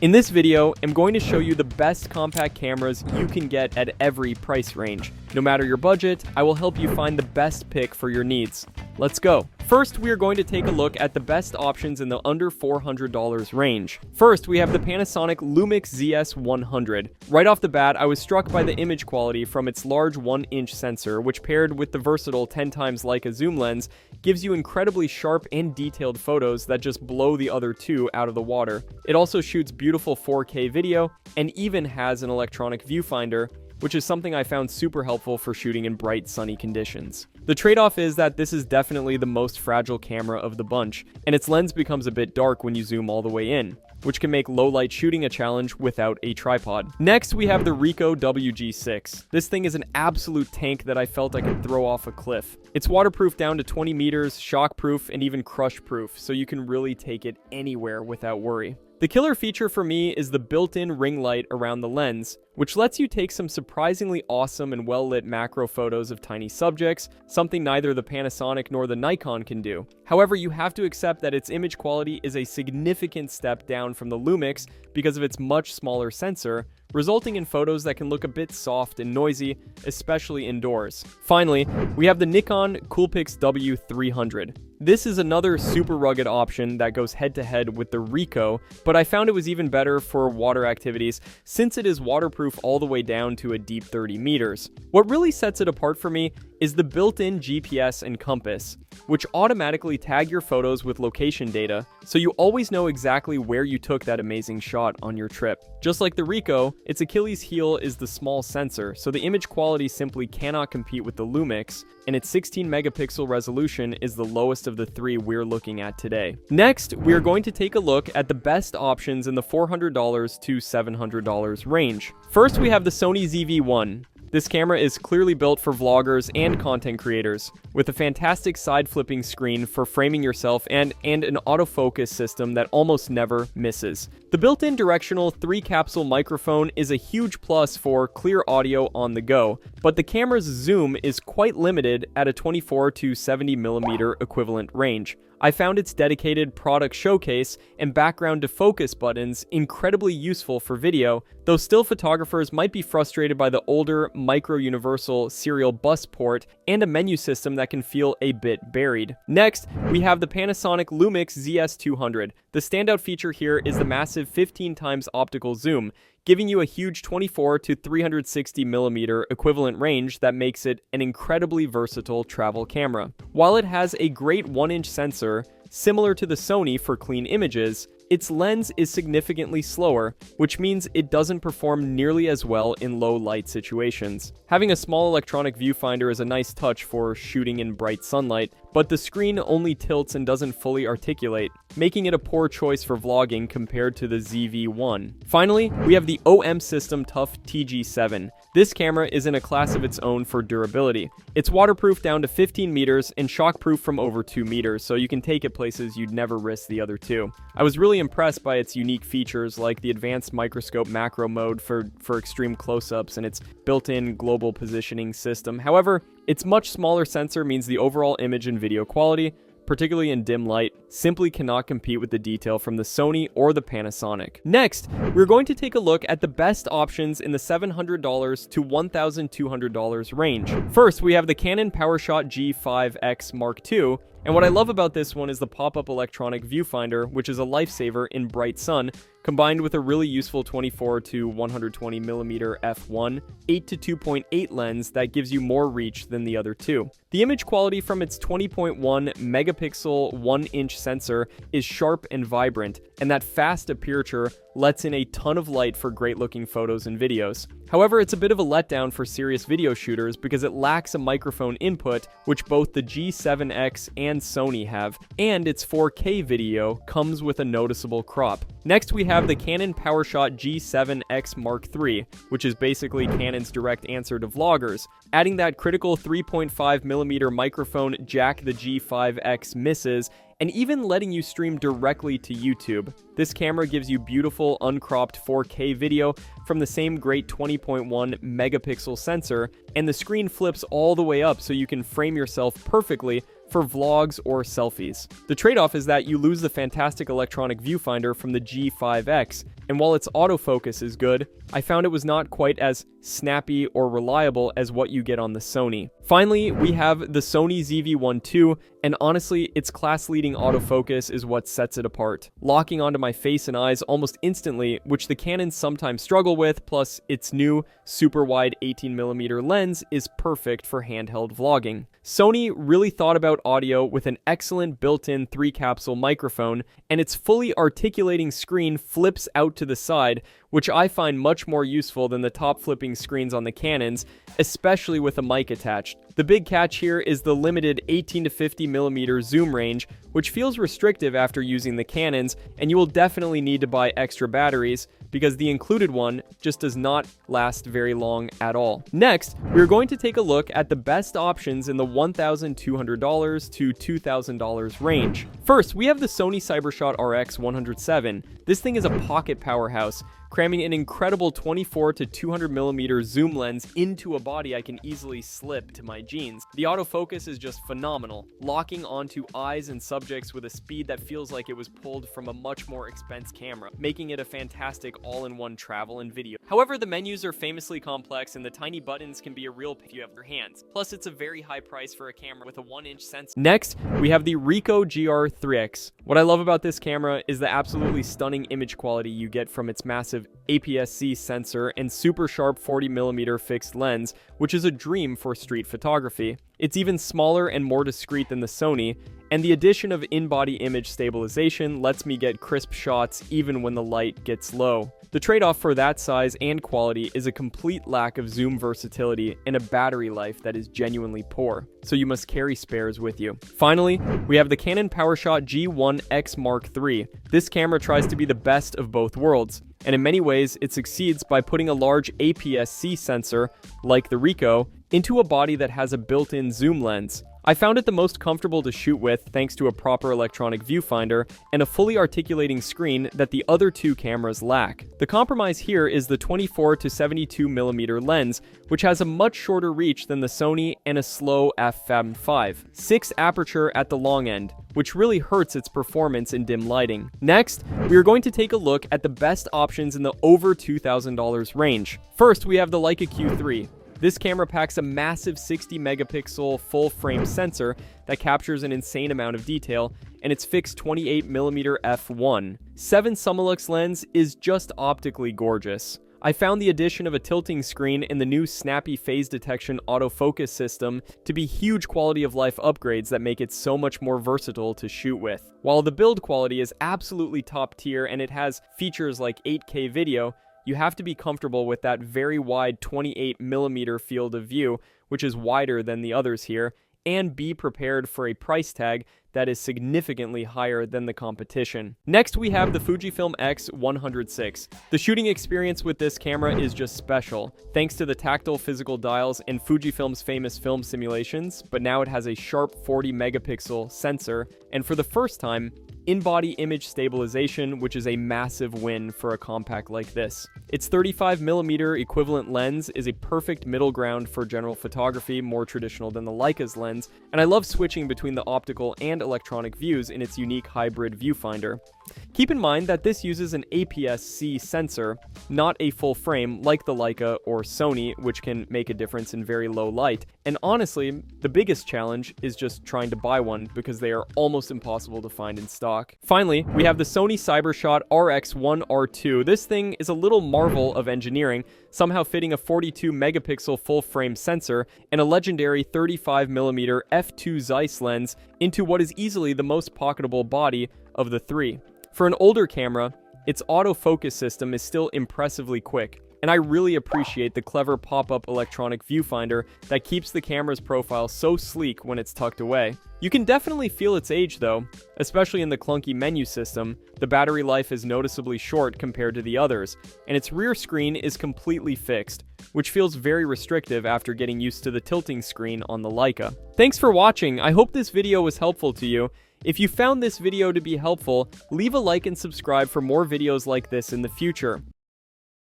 In this video, I'm going to show you the best compact cameras you can get at every price range. No matter your budget, I will help you find the best pick for your needs. Let's go. First, we are going to take a look at the best options in the under $400 range. First, we have the Panasonic Lumix ZS100. Right off the bat, I was struck by the image quality from its large 1-inch sensor, which paired with the versatile 10 times Leica zoom lens, gives you incredibly sharp and detailed photos that just blow the other two out of the water. It also shoots beautiful 4K video and even has an electronic viewfinder, which is something I found super helpful for shooting in bright, sunny conditions. The trade-off is that this is definitely the most fragile camera of the bunch, and its lens becomes a bit dark when you zoom all the way in, which can make low-light shooting a challenge without a tripod. Next, we have the Ricoh WG-6. This thing is an absolute tank that I felt I could throw off a cliff. It's waterproof down to 20 meters, shockproof, and even crush-proof, so you can really take it anywhere without worry. The killer feature for me is the built-in ring light around the lens, which lets you take some surprisingly awesome and well-lit macro photos of tiny subjects, something neither the Panasonic nor the Nikon can do. However, you have to accept that its image quality is a significant step down from the Lumix because of its much smaller sensor, resulting in photos that can look a bit soft and noisy, especially indoors. Finally, we have the Nikon Coolpix W300. This is another super rugged option that goes head-to-head with the Ricoh, but I found it was even better for water activities since it is waterproof all the way down to a deep 30 meters. What really sets it apart for me is the built-in GPS and compass, which automatically tag your photos with location data, so you always know exactly where you took that amazing shot on your trip. Just like the Ricoh, its Achilles heel is the small sensor, so the image quality simply cannot compete with the Lumix, and its 16 megapixel resolution is the lowest of the three we're looking at today. Next, we are going to take a look at the best options in the $400 to $700 range. First, we have the Sony ZV-1. This camera is clearly built for vloggers and content creators, with a fantastic side-flipping screen for framing yourself and an autofocus system that almost never misses. The built-in directional 3-capsule microphone is a huge plus for clear audio on the go, but the camera's zoom is quite limited at a 24 to 70 millimeter equivalent range. I found its dedicated product showcase and background to focus buttons incredibly useful for video, though still photographers might be frustrated by the older micro-universal serial bus port and a menu system that can feel a bit buried. Next, we have the Panasonic Lumix ZS200. The standout feature here is the massive 15 times optical zoom, giving you a huge 24 to 360 millimeter equivalent range that makes it an incredibly versatile travel camera. While it has a great 1-inch sensor, similar to the Sony for clean images, its lens is significantly slower, which means it doesn't perform nearly as well in low light situations. Having a small electronic viewfinder is a nice touch for shooting in bright sunlight, but the screen only tilts and doesn't fully articulate, making it a poor choice for vlogging compared to the ZV-1. Finally, we have the OM System Tough TG7. This camera is in a class of its own for durability. It's waterproof down to 15 meters and shockproof from over 2 meters, so you can take it places you'd never risk the other two. I was really impressed by its unique features like the advanced microscope macro mode for extreme close-ups and its built-in global positioning system. However, its much smaller sensor means the overall image and video quality, particularly in dim light, simply cannot compete with the detail from the Sony or the Panasonic. Next, we're going to take a look at the best options in the $700 to $1,200 range. First, we have the Canon PowerShot G5X Mark II, and what I love about this one is the pop-up electronic viewfinder, which is a lifesaver in bright sun, combined with a really useful 24 to 120 millimeter f1 8 to 2.8 lens that gives you more reach than the other two. The image quality from its 20.1 megapixel 1-inch sensor is sharp and vibrant, and that fast aperture lets in a ton of light for great looking photos and videos. However, it's a bit of a letdown for serious video shooters because it lacks a microphone input, which both the G7X and Sony have, and its 4K video comes with a noticeable crop. Next, we have the Canon PowerShot G7X Mark III, which is basically Canon's direct answer to vloggers. Adding that critical 3.5mm microphone jack the G5X misses, and even letting you stream directly to YouTube. This camera gives you beautiful uncropped 4K video from the same great 20.1 megapixel sensor, and the screen flips all the way up so you can frame yourself perfectly for vlogs or selfies. The trade-off is that you lose the fantastic electronic viewfinder from the G5X, and while its autofocus is good, I found it was not quite as snappy or reliable as what you get on the Sony. Finally, we have the Sony ZV-1 II, and honestly, its class-leading autofocus is what sets it apart, locking onto my face and eyes almost instantly, which the Canons sometimes struggle with, plus its new super-wide 18mm lens is perfect for handheld vlogging. Sony really thought about audio with an excellent built-in 3-capsule microphone, and its fully articulating screen flips out to the side, which I find much more useful than the top-flipping screens on the Canons, especially with a mic attached. The big catch here is the limited 18 to 50mm zoom range, which feels restrictive after using the Canons, and you will definitely need to buy extra batteries, because the included one just does not last very long at all. Next, we're going to take a look at the best options in the $1,200 to $2,000 range. First, we have the Sony CyberShot RX107. This thing is a pocket powerhouse, cramming an incredible 24 to 200mm zoom lens into a body I can easily slip to my jeans. The autofocus is just phenomenal, locking onto eyes and subjects with a speed that feels like it was pulled from a much more expensive camera, making it a fantastic all-in-one travel and video. However, the menus are famously complex and the tiny buttons can be a real pain if you have your hands. Plus, it's a very high price for a camera with a 1-inch sensor. Next, we have the Ricoh GR IIIx. What I love about this camera is the absolutely stunning image quality you get from its massive APS-C sensor and super sharp 40mm fixed lens, which is a dream for street photography. It's even smaller and more discreet than the Sony, and the addition of in-body image stabilization lets me get crisp shots even when the light gets low. The trade-off for that size and quality is a complete lack of zoom versatility and a battery life that is genuinely poor, so you must carry spares with you. Finally, we have the Canon PowerShot G1X Mark III. This camera tries to be the best of both worlds, and in many ways it succeeds by putting a large APS-C sensor, like the Ricoh, into a body that has a built-in zoom lens. I found it the most comfortable to shoot with thanks to a proper electronic viewfinder and a fully articulating screen that the other two cameras lack. The compromise here is the 24 to 72mm lens, which has a much shorter reach than the Sony and a slow f/5. 6 aperture at the long end, which really hurts its performance in dim lighting. Next, we are going to take a look at the best options in the over $2,000 range. First, we have the Leica Q3. This camera packs a massive 60 megapixel full frame sensor that captures an insane amount of detail, and its fixed 28mm f1. 7 Summilux lens is just optically gorgeous. I found the addition of a tilting screen and the new snappy phase detection autofocus system to be huge quality of life upgrades that make it so much more versatile to shoot with. While the build quality is absolutely top tier and it has features like 8K video, you have to be comfortable with that very wide 28mm field of view, which is wider than the others here, and be prepared for a price tag that is significantly higher than the competition. Next, we have the Fujifilm X100VI. The shooting experience with this camera is just special, thanks to the tactile physical dials and Fujifilm's famous film simulations, but now it has a sharp 40 megapixel sensor, and for the first time, in-body image stabilization, which is a massive win for a compact like this. Its 35mm equivalent lens is a perfect middle ground for general photography, more traditional than the Leica's lens, and I love switching between the optical and electronic views in its unique hybrid viewfinder. Keep in mind that this uses an APS-C sensor, not a full frame like the Leica or Sony, which can make a difference in very low light. And honestly, the biggest challenge is just trying to buy one because they are almost impossible to find in stock. Finally, we have the Sony CyberShot RX1R2. This thing is a little marvel of engineering, somehow fitting a 42 megapixel full frame sensor and a legendary 35mm f2 Zeiss lens into what is easily the most pocketable body of the three. For an older camera, its autofocus system is still impressively quick, and I really appreciate the clever pop-up electronic viewfinder that keeps the camera's profile so sleek when it's tucked away. You can definitely feel its age though, especially in the clunky menu system. The battery life is noticeably short compared to the others, and its rear screen is completely fixed, which feels very restrictive after getting used to the tilting screen on the Leica. Thanks for watching. I hope this video was helpful to you. If you found this video to be helpful, leave a like and subscribe for more videos like this in the future.